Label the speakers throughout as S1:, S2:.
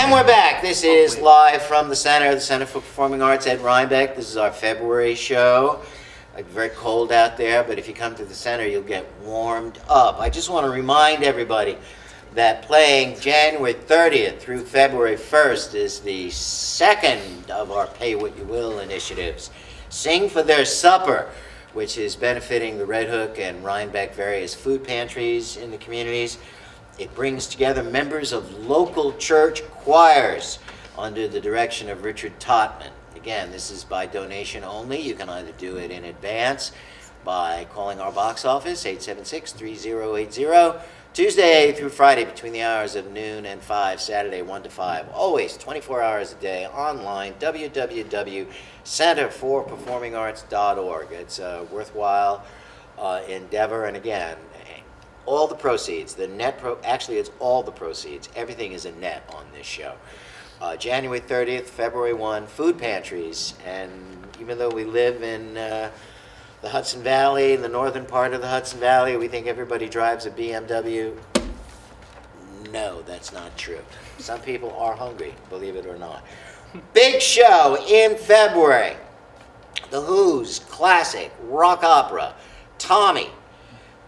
S1: And we're back. This is live from the Center for Performing Arts at Rhinebeck. This is our February show. It's very cold out there, but if you come to the center, you'll get warmed up. I just want to remind everybody that playing January 30th through February 1st is the second of our Pay What You Will initiatives. Sing for Their Supper, which is benefiting the Red Hook and Rhinebeck various food pantries in the communities. It brings together members of local church choirs under the direction of Richard Totman. Again, this is by donation only. You can either do it in advance by calling our box office, 876-3080, Tuesday through Friday between the hours of noon and 5, Saturday 1 to 5. Always 24 hours a day online, www.centerforperformingarts.org. It's a worthwhile endeavor, and again, all the proceeds, actually it's all the proceeds, everything is a net on this show. January 30th, February 1, food pantries, and even though we live in the Hudson Valley, the northern part of the Hudson Valley, we think everybody drives a BMW. No, that's not true. Some people are hungry, believe it or not. Big show in February. The Who's classic rock opera, Tommy,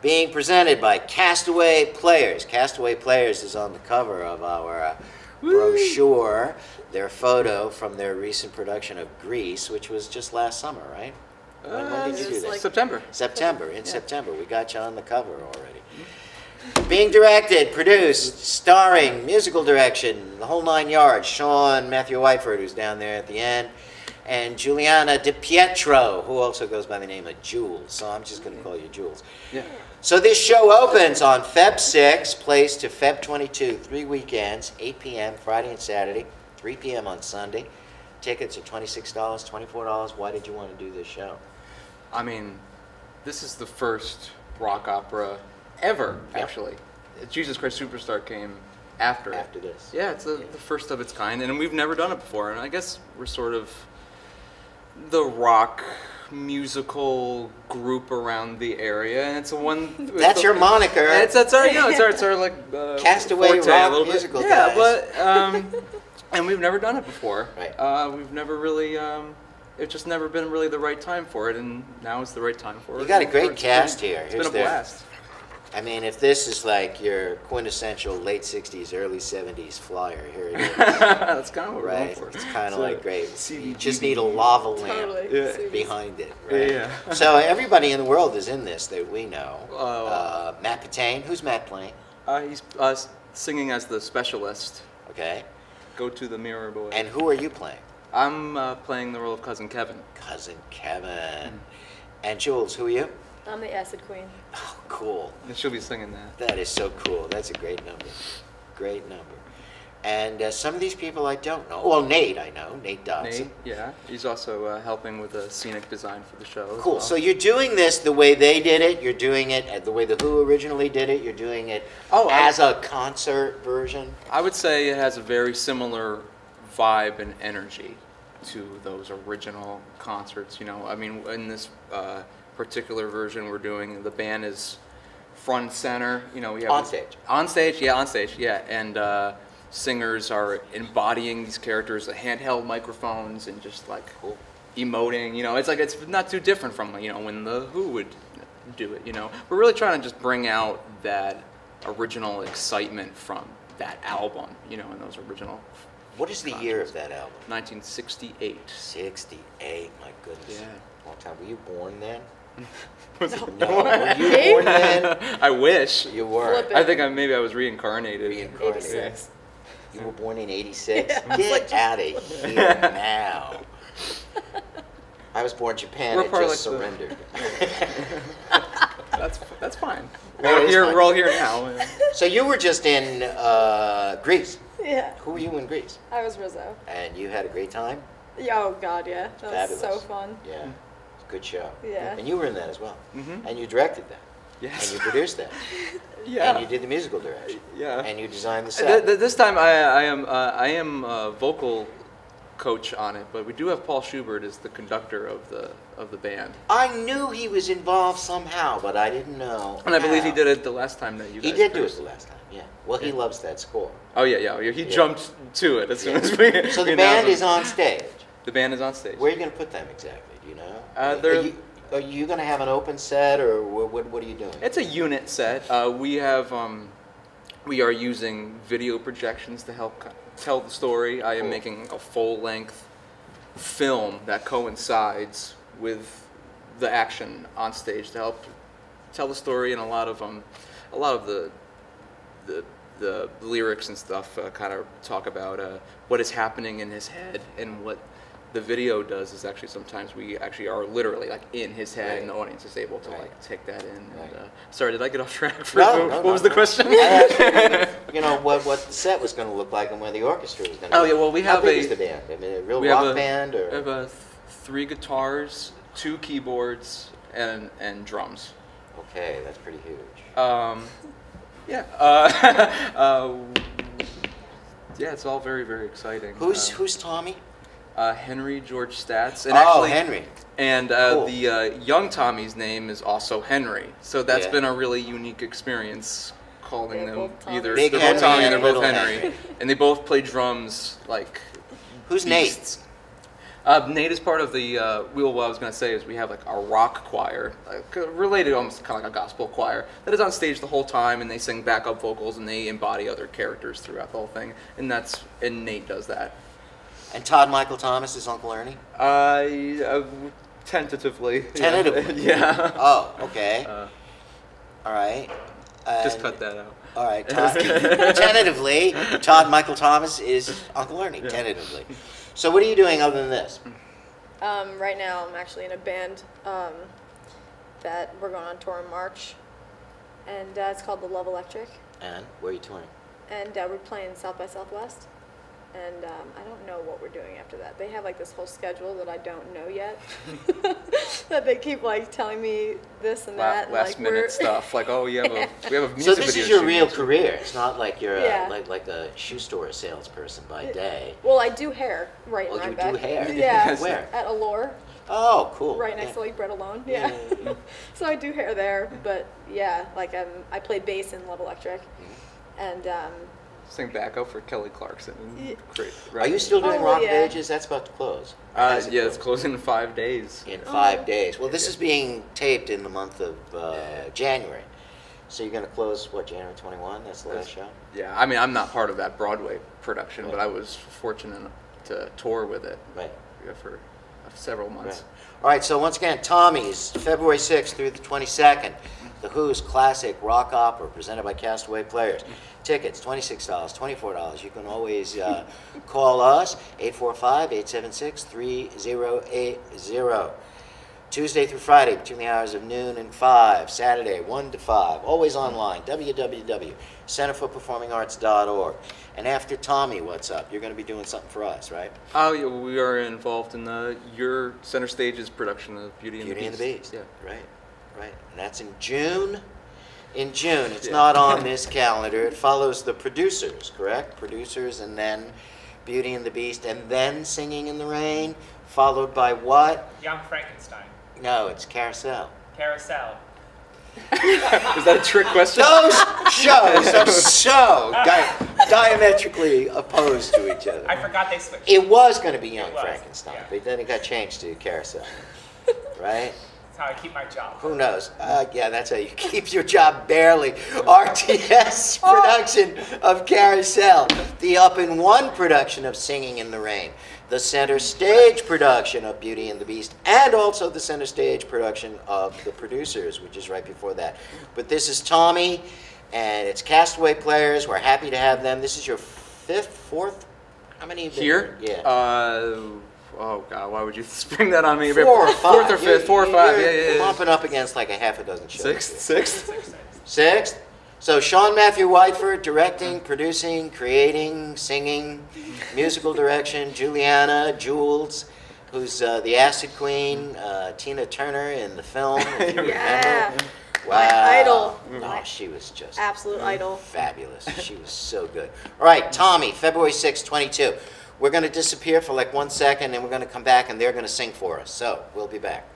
S1: being presented by Castaway Players. Castaway Players is on the cover of our brochure, their photo from their recent production of Grease, which was just last summer, right? When did you do that?
S2: September.
S1: September. We got you on the cover already. Being directed, produced, starring, musical direction, the whole 9 yards. Sean Matthew Whiteford, who's down there at the end, and Juliana DiPietro, who also goes by the name of Jules. So I'm just going to call you Jules.
S2: Yeah.
S1: So this show opens on Feb 6, plays to Feb 22, 3 weekends, 8 p.m. Friday and Saturday, 3 p.m. on Sunday. Tickets are $26, $24. Why did you want to do this show?
S2: I mean, this is the first rock opera ever, actually. Jesus Christ Superstar came after
S1: this.
S2: Yeah, it's the first of its kind, and we've never done it before. And I guess we're sort of the rock musical group around the area, and it's a one.
S1: That's your moniker.
S2: It's our like
S1: Castaway rock musical guys.
S2: But and we've never done it before.
S1: Right.
S2: We've never really. It's just never been really the right time for it, and now is the right time for it.
S1: You got a great cast here.
S2: It's been a blast.
S1: I mean, if this is like your quintessential late 60s, early 70s flyer, here it is.
S2: That's kind of what we're going for.
S1: It's kind of like great. You just need a lava lamp behind it, right?
S2: Yeah.
S1: So everybody in the world is in this that we know. Matt Patane, who's Matt playing?
S2: He's singing as the specialist.
S1: Okay.
S2: Go to the mirror, boy.
S1: And who are you playing?
S2: I'm playing the role of Cousin Kevin.
S1: Cousin Kevin. And Jules, who are you?
S3: I'm the Acid Queen.
S1: Oh, cool.
S2: And she'll be singing that.
S1: That is so cool. That's a great number. Great number. And some of these people I don't know. Well, Nate I know. Nate Dodson.
S2: Nate, yeah. He's also helping with the scenic design for the show.
S1: Cool.
S2: Well.
S1: So you're doing this the way they did it. You're doing it the way the Who originally did it. You're doing it as a concert version.
S2: I would say it has a very similar vibe and energy to those original concerts. You know, I mean, in this particular version we're doing, the band is front and center. You know, we have
S1: on stage,
S2: and singers are embodying these characters, the handheld microphones, and just like emoting. You know, it's like it's not too different from when the Who would do it. You know, we're really trying to just bring out that original excitement from that album. You know, in those original.
S1: What is the year of that album?
S2: 1968.
S1: 68, my goodness.
S2: Yeah.
S1: Long time. Were you born then?
S2: No.
S1: Were you born then?
S2: I wish.
S1: You were.
S2: I think maybe I was reincarnated.
S3: 86.
S1: You were born in 86?
S3: Yeah.
S1: Get out of here now. I was born in Japan. It just surrendered.
S2: That's fine. We're all here now.
S1: So you were just in Greece.
S3: Yeah.
S1: Who were you in Greece?
S3: I was Rizzo.
S1: And you had a great time?
S3: Oh, God, yeah. That
S1: Fabulous.
S3: was so fun.
S1: Yeah. Good show.
S3: Yeah.
S1: And you were in that as well.
S2: Mm-hmm.
S1: And you directed that.
S2: Yes.
S1: And you produced that.
S2: Yeah.
S1: And you did the musical direction.
S2: Yeah.
S1: And you designed the set.
S2: This time I am vocal coach on it, but we do have Paul Schubert as the conductor of the band.
S1: I knew he was involved somehow, but I didn't know.
S2: And I believe he
S1: how.
S2: did it the last time that you guys
S1: He did do it
S2: produced.
S1: the last time, yeah. Well, he loves that score.
S2: Oh yeah. He jumped to it as soon as we.
S1: So the
S2: we
S1: band
S2: announced
S1: is on stage.
S2: The band is on stage.
S1: Where are you going to put them exactly? Do you know?
S2: They're-
S1: Are you going to have an open set, or what are you doing?
S2: It's a unit set. We are using video projections to help tell the story. I am
S1: Cool.
S2: making a full-length film that coincides with the action on stage to help tell the story, and a lot of the lyrics and stuff kind of talk about what is happening in his head, and what the video does is actually sometimes we actually are literally like in his head, and the audience is able to
S1: Right.
S2: like take that in.
S1: Right.
S2: And, sorry, did I get off track? For
S1: No,
S2: what
S1: no,
S2: was
S1: no.
S2: the question?
S1: I asked you, what the set was going to look like and where the orchestra was going to be.
S2: Oh, yeah, well, we
S1: How
S2: have
S1: big
S2: a-
S1: is the band? I mean, a real
S2: we have
S1: rock band?
S2: We have
S1: Or?
S2: 3 guitars, 2 keyboards, and drums.
S1: Okay, that's pretty huge.
S2: Yeah. Yeah, it's all very, very exciting.
S1: Who's Tommy?
S2: Henry George Stats. And
S1: Oh,
S2: actually,
S1: Henry.
S2: And
S1: Cool.
S2: the young Tommy's name is also Henry. So that's
S1: Yeah.
S2: been a really unique experience, calling
S3: They're
S2: them
S3: both Tommy.
S2: either
S1: Big
S2: they're
S1: Henry
S2: both Tommy
S1: and
S2: and they're both
S1: Little
S2: Henry.
S1: Henry.
S2: And they both play drums like
S1: Who's
S2: beasts. Nate is part of the, what I was going to say is we have like a rock choir, related almost kind of like a gospel choir, that is on stage the whole time, and they sing backup vocals, and they embody other characters throughout the whole thing, and Nate does that.
S1: Nate? And Todd Michael Thomas is Uncle Ernie?
S2: Tentatively.
S1: Tentatively?
S2: Yeah.
S1: Oh, okay. All right.
S2: Just
S1: And-
S2: cut that out.
S1: All right. Tentatively, Todd Michael Thomas is Uncle Ernie, tentatively. So what are you doing other than this?
S3: Right now, I'm actually in a band that we're going on tour in March, and it's called the Love Electric,
S1: And where are you touring?
S3: and we're playing South by Southwest, and I don't know what we're doing after that. They have like this whole schedule that I don't know yet, that they keep like telling me this and that. and,
S2: Last
S3: like,
S2: minute
S3: we're-
S2: stuff, like, oh, we have a music
S1: So this
S2: video
S1: is your
S2: shoot
S1: real
S2: next week.
S1: career. It's not like you're
S3: Yeah.
S1: like a shoe store salesperson by day.
S3: Well, I do hair right
S1: Well,
S3: in
S1: you
S3: my
S1: do
S3: back.
S1: hair.
S3: Yeah.
S1: Where?
S3: At Allure,
S1: Oh, cool.
S3: right next
S1: Yeah.
S3: to like Bread Alone.
S1: Yeah,
S3: Yeah.
S1: yeah, yeah.
S3: So I do hair there, but yeah, like I play bass in Love Electric, and
S2: Sing backup for Kelly Clarkson.
S3: Yeah.
S2: Great.
S1: Are you still doing
S3: Oh,
S1: Rock of
S3: yeah.
S1: Ages? That's about to close. Has it
S2: Yeah, it's
S1: closed?
S2: closing in 5 days.
S1: In 5
S3: Oh.
S1: days. Well, this is being taped in the month of January. So you're going to close, what, January 21? That's the last show?
S2: Yeah, I mean, I'm not part of that Broadway production, but
S1: Right.
S2: I was fortunate to tour with it
S1: Right.
S2: for several
S1: Right.
S2: months.
S1: All right, so once again, Tommy's, February 6th through the 22nd. The Who's Classic Rock Opera presented by Castaway Players. Tickets, $26, $24. You can always call us, 845-876-3080. Tuesday through Friday between the hours of noon and 5. Saturday, 1 to 5. Always online, www.centerforperformingarts.org. And after Tommy, what's up? You're going to be doing something for us, right?
S2: Oh, yeah, we are involved in your Center Stage's production of Beauty and
S1: Beauty
S2: the
S1: and
S2: Beast.
S1: the Beast.
S2: Yeah.
S1: Right, right. And that's in June. In June. It's not on this calendar. It follows the producers, correct? Producers and then Beauty and the Beast and then Singing in the Rain, followed by what?
S4: Young Frankenstein.
S1: No, it's Carousel.
S4: Carousel.
S2: Is that a trick question?
S1: Those shows are so diametrically opposed to each other.
S4: I forgot they switched.
S1: It was going to be Young
S4: It was,
S1: Frankenstein,
S4: yeah.
S1: but then it got changed to Carousel, right?
S4: That's how I keep my job.
S1: Who knows? Yeah, that's how you keep your job barely. RTS production of Carousel, the Up in One production of Singing in the Rain, the Center Stage production of Beauty and the Beast, and also the Center Stage production of The Producers, which is right before that. But this is Tommy, and it's Castaway Players. We're happy to have them. This is your fourth? How many have been
S2: Here?
S1: Yeah.
S2: Oh, God, why would you spring that on me?
S1: 4 or 5.
S2: Fourth or fifth, 4 or 5,
S1: You're
S2: yeah.
S1: bumping up against like a half a dozen shows.
S2: Sixth?
S1: Sixth. So Sean Matthew Whiteford, directing, producing, creating, singing, musical direction. Juliana Jules, who's the Acid Queen. Tina Turner in the film, if you
S3: Yeah.
S1: remember.
S3: My
S1: Wow.
S3: idol.
S1: Oh, she was just
S3: Absolute idol.
S1: fabulous. She was so good. All right, Tommy, February 6th, 22. we're going to disappear for like 1 second, and we're going to come back, and they're going to sing for us. So we'll be back.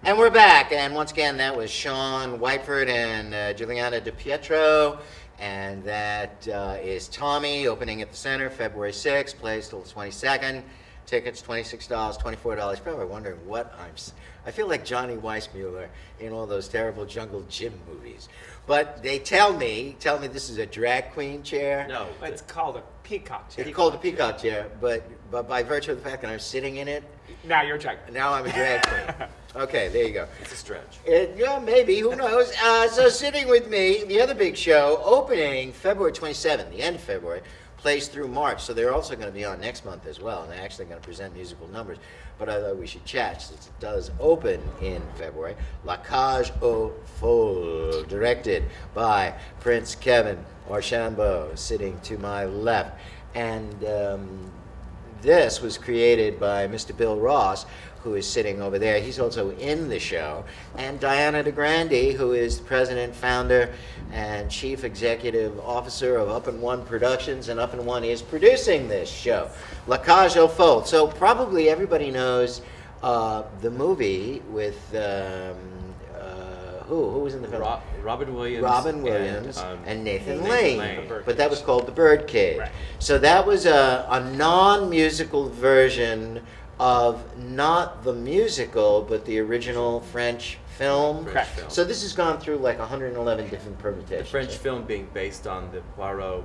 S1: And we're back, and once again, that was Sean Whiteford and Juliana DiPietro, and that is Tommy, opening at the Center, February 6th, plays till the 22nd. Tickets, $26, $24. Probably wondering what I feel like Johnny Weissmuller in all those terrible Jungle Jim movies. But they tell me this is a drag queen chair.
S5: No, it's called a peacock chair.
S1: It's called a peacock chair, but by virtue of the fact that I'm sitting in it,
S4: Now you're a drag queen.
S1: now I'm a drag queen. Okay, there you go.
S5: It's a stretch.
S1: Yeah, maybe, who knows? So sitting with me, the other big show, opening February 27th, the end of February, plays through March, so they're also going to be on next month as well, and they're actually going to present musical numbers. But I thought we should chat since it does open in February. La Cage aux Folles, directed by Prince Kevin Archambault, sitting to my left. And this was created by Mr. Bill Ross, who is sitting over there. He's also in the show. And Diana DeGrande, who is the president, founder, and chief executive officer of Up and One Productions, and Up and One is producing this show, La Cage aux Folles. So probably everybody knows the movie with who was in the film?
S6: Robin Williams.
S1: Robin Williams and Nathan
S6: Lane.
S1: Lane.
S6: The
S1: But that was called The Birdcage.
S5: Right.
S1: So that was a non-musical version of not the musical, but the original French film.
S6: French film.
S1: So this has gone through like 111 different
S6: The
S1: permutations.
S6: French film being based on the Poirot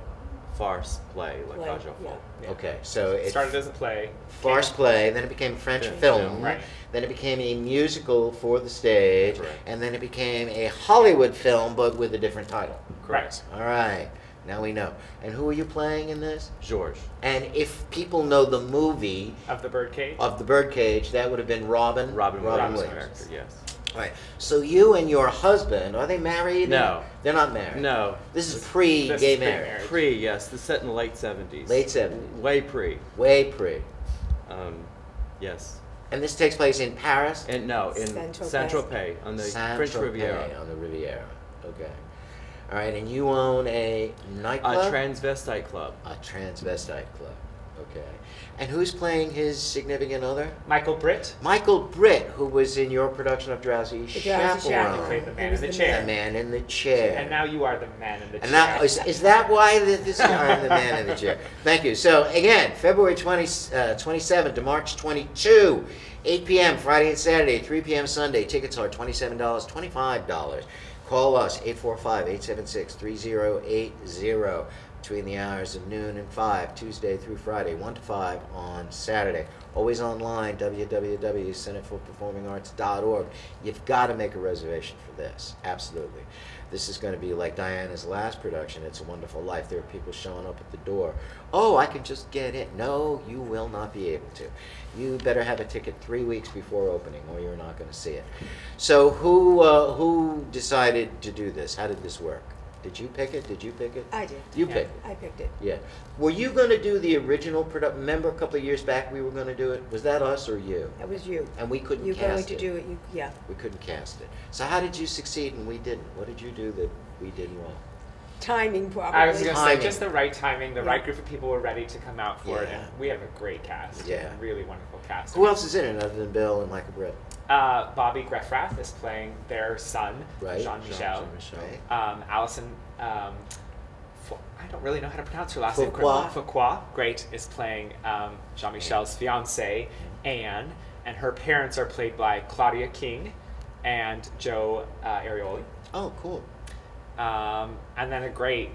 S6: farce play, La
S3: Play,
S6: Cage aux
S3: yeah.
S6: Folles.
S5: Yeah.
S1: Okay, so
S5: It
S1: it
S5: started as a play.
S1: farce play, then it became French
S6: Film.
S1: film,
S5: Right.
S1: then it became a musical for the stage,
S6: Correct.
S1: and then it became a Hollywood film, but with a different title.
S5: Correct.
S1: All right, now we know. And who are you playing in this?
S6: Georges.
S1: And if people know the movie
S5: Of the Birdcage.
S1: of The Birdcage, that would have been Robin
S6: Robin Williams'
S1: Williams.
S6: character, yes.
S1: All right. So you and your husband, are they married?
S6: No.
S1: They're not married.
S6: No.
S1: This is pre-gay
S5: This is
S1: marriage.
S5: pre-marriage.
S6: Pre, yes. This set in the late 70s.
S1: Late 70s.
S6: Way pre.
S1: Way pre.
S6: Yes.
S1: And this takes place in Paris?
S6: And no, in
S3: Saint-Tropez.
S6: Saint-Tropez on the French
S1: Saint-Tropez
S6: Riviera.
S1: on the Riviera. Okay. All right, and you own a
S6: A
S1: nightclub?
S6: transvestite club.
S1: A transvestite club. Okay. And who's playing his significant other?
S5: Michael Britt.
S1: Michael Britt, who was in your production of Drowsy
S3: Drowsy
S1: Chaperone.
S3: Chaperone.
S5: Played the man
S3: He was
S5: in the
S3: the
S5: chair.
S1: The man in the chair.
S5: And now you are the man in the
S1: And
S5: chair.
S1: now, is that why this I'm the man in the chair? Thank you. So again, February 27 to March 22, 8 p.m. Friday and Saturday, 3 p.m. Sunday. Tickets are $27, $25. Call us, 845-876-3080, between the hours of noon and 5, Tuesday through Friday, 1 to 5 on Saturday. Always online, www.centerforperformingarts.org. You've got to make a reservation for this, absolutely. This is going to be like Diana's last production, It's a Wonderful Life. There are people showing up at the door. Oh, I can just get in. No, you will not be able to. You better have a ticket 3 weeks before opening, or you're not going to see it. So who decided to do this? How did this work? Did you pick it? Did you pick it?
S3: I did.
S1: You
S5: Yeah.
S1: picked it.
S3: I picked it.
S1: Yeah. Were you going to do the original production? Remember a couple of years back we were going to do it? Was that us or you?
S3: That was you.
S1: And we couldn't
S3: You're
S1: cast
S3: going to
S1: it.
S3: do it. Yeah.
S1: We couldn't cast it. So how did you succeed and we didn't? What did you do that we did wrong?
S3: Timing probably.
S5: I was going to say,
S1: Timing.
S5: just the right timing, the
S3: Yeah.
S5: right group of people were ready to come out for it,
S1: Yeah.
S5: and we have a great cast.
S1: Yeah.
S5: A really wonderful cast.
S1: Who else is in it other than Bill and Michael Britt?
S5: Bobby Greffrath is playing their son,
S1: Right.
S5: Jean-Michel.
S1: Right.
S5: Allison, I don't really know how to pronounce her last name.
S1: Fuqua.
S5: Fuqua, great, is playing Jean-Michel's fiancée, Anne, and her parents are played by Claudia King and Joe Arioli.
S1: Oh, cool.
S5: And then a great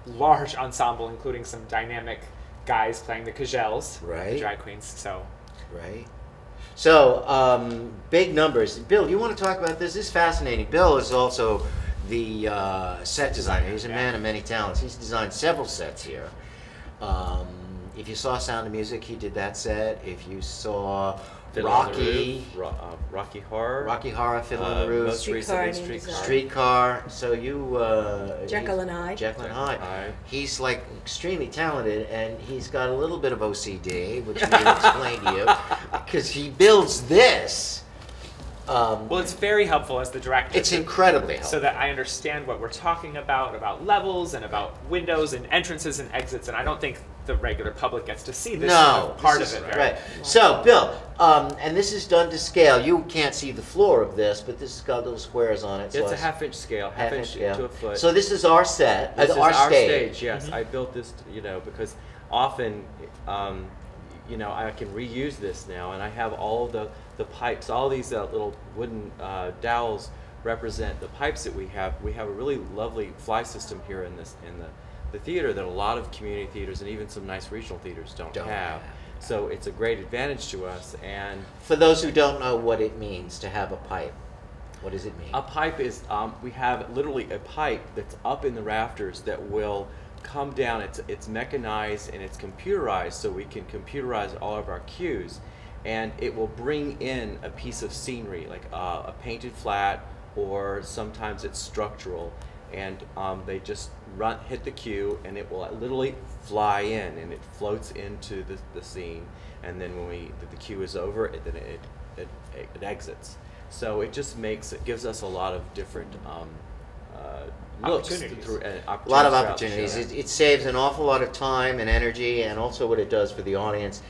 S5: large ensemble, including some dynamic guys playing the Cagelles,
S1: Right.
S5: the drag queens. So
S1: Right. So, big numbers. Bill, you want to talk about this? This is fascinating. Bill is also the set designer. He's a man of many talents. He's designed several sets here. If you saw Sound of Music, he did that set. If you saw
S6: Fiddler on the
S1: Rocky,
S6: Roof, Rocky Horror.
S1: Rocky Horror, Fiddler on the Roof,
S6: Most recently,
S3: Streetcar
S6: Streetcar.
S1: Streetcar. So you,
S3: Jekyll and Hyde.
S1: Jekyll and
S6: Jekyll and
S1: Hyde.
S6: Hyde.
S1: He's like extremely talented, and he's got a little bit of OCD, which he will explain to you, because he builds this.
S5: well, it's very helpful as the director.
S1: It's incredibly helpful.
S5: so that I understand what we're talking about levels and about windows and entrances and exits, and I don't think the regular public gets to see this part
S1: this
S5: of
S1: is-
S5: it.
S1: Right. So, Bill, and this is done to scale. You can't see the floor of this, but this has got little squares on it. So
S6: It's a half-inch scale, half-inch
S1: scale.
S6: to a foot.
S1: So this is our set,
S6: This is
S1: our
S6: our
S1: stage.
S6: Yes, I built this, because often, I can reuse this now, and I have all the pipes, all these little wooden dowels represent the pipes that we have. We have a really lovely fly system here in the theater that a lot of community theaters and even some nice regional theaters don't
S1: Don't
S6: have.
S1: have.
S6: So it's a great advantage to us. And
S1: For those who don't know what it means to have a pipe, what does it mean?
S6: a pipe is, we have literally a pipe that's up in the rafters that will come down. It's mechanized and it's computerized, so we can computerize all of our cues, and it will bring in a piece of scenery, like a painted flat, or sometimes it's structural, and they just hit the cue, and it will literally fly in, and it floats into the scene, and then when the cue is over, it exits. So it just gives us a lot of different looks
S5: Opportunities.
S6: through,
S1: A lot of
S6: throughout the
S1: opportunities.
S6: show.
S1: It saves an awful lot of time and energy, and also what it does for the audience,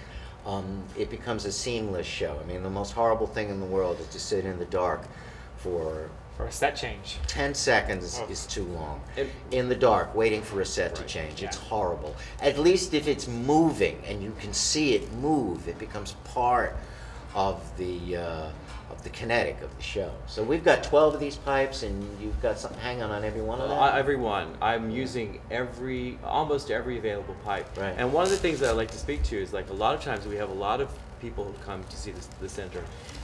S1: it becomes a seamless show. I mean, the most horrible thing in the world is to sit in the dark for
S5: For a set change.
S1: 10 seconds
S5: Oh.
S1: is too long.
S6: It-
S1: In the dark, waiting for a set to
S6: Right,
S1: change. It's
S5: yeah.
S1: horrible. At least if it's moving and you can see it move, it becomes part of the kinetic of the show. So we've got 12 of these pipes, and you've got something hanging on every one of them?
S6: Every one. I'm using almost every available pipe.
S1: Right.
S6: And one of the things that I like to speak to is, like, a lot of times we have a lot of people who come to see the center,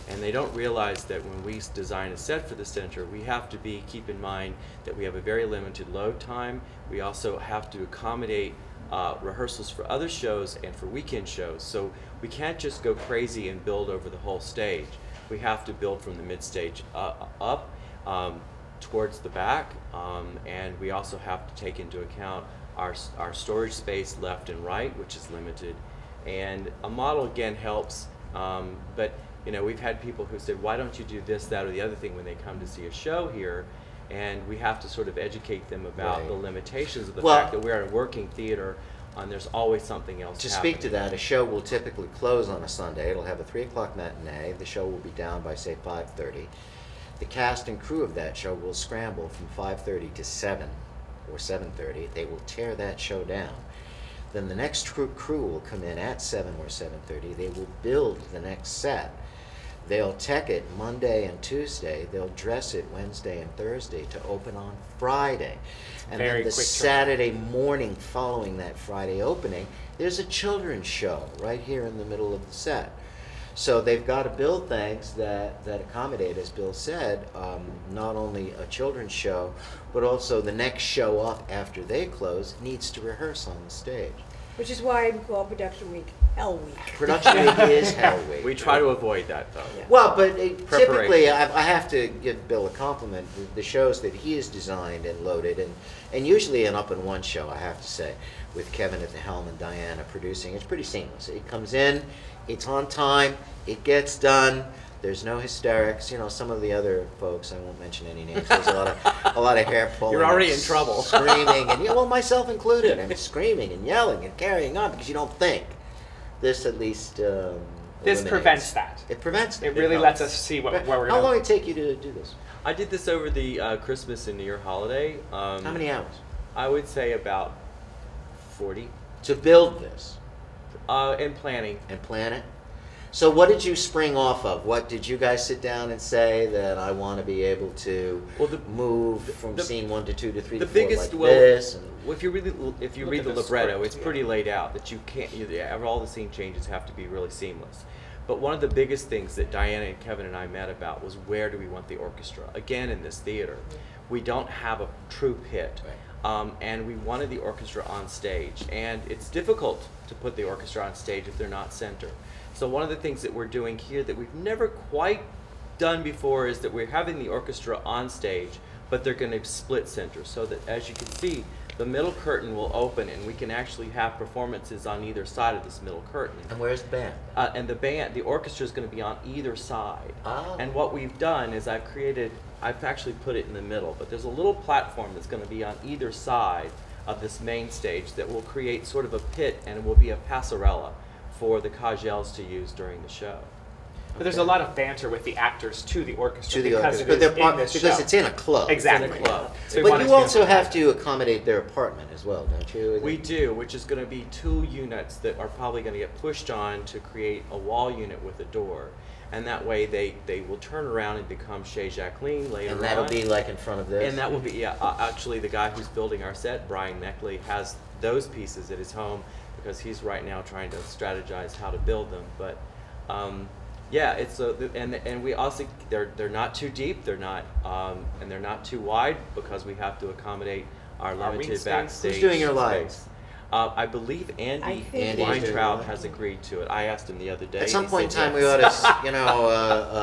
S6: and they don't realize that when we design a set for the center, we have to keep in mind that we have a very limited load time. We also have to accommodate rehearsals for other shows and for weekend shows. So we can't just go crazy and build over the whole stage. We have to build from the mid stage up towards the back, and we also have to take into account our storage space left and right, which is limited. And a model again helps, but we've had people who said, why don't you do this, that, or the other thing when they come to see a show here? And we have to sort of educate them about
S1: Right.
S6: the limitations of the
S1: Well,
S6: fact that we're at a working theater, and there's always something else
S1: To
S6: happening.
S1: speak to that, a show will typically close on a Sunday. It'll have a 3 o'clock matinee. The show will be down by, say, 5:30. The cast and crew of that show will scramble from 5:30 to 7 or 7:30. They will tear that show down. Then the next crew will come in at 7 or 7:30. They will build the next set. They'll tech it Monday and Tuesday. They'll dress it Wednesday and Thursday to open on Friday. And
S5: Very
S1: then the
S5: quick turnaround.
S1: Saturday morning following that Friday opening, there's a children's show right here in the middle of the set. So they've got to build things that accommodate, as Bill said, not only a children's show, but also the next show up after they close needs to rehearse on the stage.
S7: Which is why we call production week Hell Week.
S1: Production week is Hell Week.
S6: We try to avoid that, though.
S7: Yeah.
S1: Well, but typically,
S6: Preparation.
S1: I have to give Bill a compliment. The shows that he has designed and loaded, and usually an up-in-one show, I have to say, with Kevin at the helm and Diana producing, it's pretty seamless. It comes in, it's on time, it gets done. There's no hysterics. Some of the other folks, I won't mention any names. There's a lot of hair pulling.
S6: You're already
S1: and
S6: in trouble.
S1: Screaming, and well, myself included. I'm screaming and yelling and carrying on because you don't think. This at least.
S5: This
S1: eliminates.
S5: prevents that.
S1: It prevents.
S5: It really lets us see where we're
S1: How long
S5: going.
S1: did it take you to do this?
S6: I did this over the Christmas and New Year holiday.
S1: How many hours?
S6: I would say about 40.
S1: To build this
S6: And planning.
S1: and plan it. So what did you spring off of? What did you guys sit down and say that I want to be able to
S6: Well,
S1: move from
S6: the-
S1: scene 1 to 2 to 3
S6: The
S1: to 4
S6: biggest,
S1: like
S6: well,
S1: this? And
S6: if you read
S5: Look
S6: the
S5: at the
S6: libretto,
S5: script,
S6: it's pretty
S5: yeah.
S6: laid out that you can't. All the scene changes have to be really seamless. But one of the biggest things that Diana and Kevin and I met about was, where do we want the orchestra? Again, in this theater, we don't have a true pit.
S1: Right.
S6: And we wanted the orchestra on stage, and it's difficult to put the orchestra on stage if they're not center. So one of the things that we're doing here that we've never quite done before is that we're having the orchestra on stage, but they're going to split center, so that, as you can see, the middle curtain will open, and we can actually have performances on either side of this middle curtain.
S1: And where's the band?
S6: And the orchestra is going to be on either side.
S1: Oh.
S6: And what we've done is I've actually put it in the middle, but there's a little platform that's going to be on either side of this main stage that will create sort of a pit, and it will be a passerella for the Kajels to use during the show.
S5: But there's a lot of banter with the actors to the orchestra
S1: To the
S5: because
S1: orchestra,
S5: it
S1: but
S5: is
S1: they're
S5: in
S1: part,
S5: this
S1: because
S5: show.
S1: it's in a club.
S5: Exactly.
S6: It's in a club.
S5: So we
S1: But
S5: wanted
S1: you
S5: to be
S1: also
S5: able to
S1: have to accommodate their apartment as well, don't you?
S6: We do, which is going to be 2 units that are probably going to get pushed on to create a wall unit with a door. And that way they will turn around and become Chez Jacqueline later on.
S1: And that'll be like in front of this?
S6: And that will be, yeah, actually the guy who's building our set, Brian Neckley, has those pieces at his home because he's right now trying to strategize how to build them. But yeah, it's and we also, they're not too deep, they're not and they're not too wide because we have to accommodate our
S5: Our
S6: limited
S5: wing
S6: backstage.
S1: Who's doing your lights?
S6: space. I believe
S7: I
S6: Andy
S7: think
S1: Andy's doing
S6: Weintraub
S1: it.
S6: has agreed to it. I asked him the other day.
S1: At some
S6: he
S1: point in
S6: said
S1: time, we
S6: yes.
S1: ought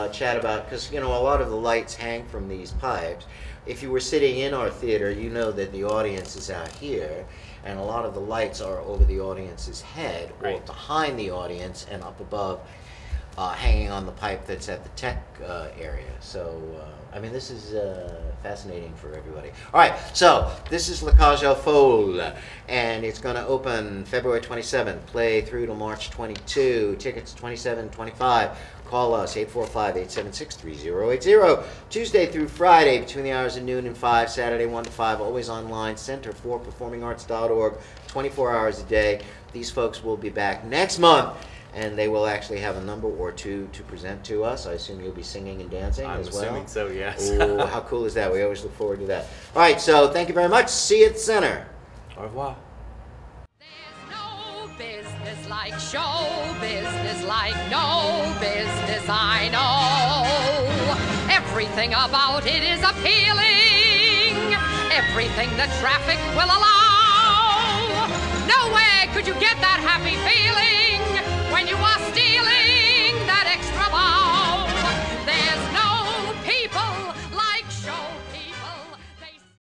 S1: to, chat about, because, a lot of the lights hang from these pipes. If you were sitting in our theater, you know that the audience is out here, and a lot of the lights are over the audience's head, or
S5: Right.
S1: behind the audience and up above, hanging on the pipe that's at the tech area. So, this is fascinating for everybody. All right, so this is La Cage aux Folles, and it's going to open February 27th, play through to March 22. Tickets $27.25. Call us, 845-876-3080. Tuesday through Friday between the hours of noon and 5, Saturday 1 to 5, always online, centerforperformingarts.org, 24 hours a day. These folks will be back next month, and they will actually have a number or two to present to us. I assume you'll be singing and dancing
S6: I'm
S1: as well?
S6: assuming so, yes.
S1: Oh, how cool is that? We always look forward to that. All right, so thank you very much. See you at the center.
S6: Au revoir.
S8: There's no business like show business, like no business I know. Everything about it is appealing, everything the traffic will allow. Nowhere could you get that happy feeling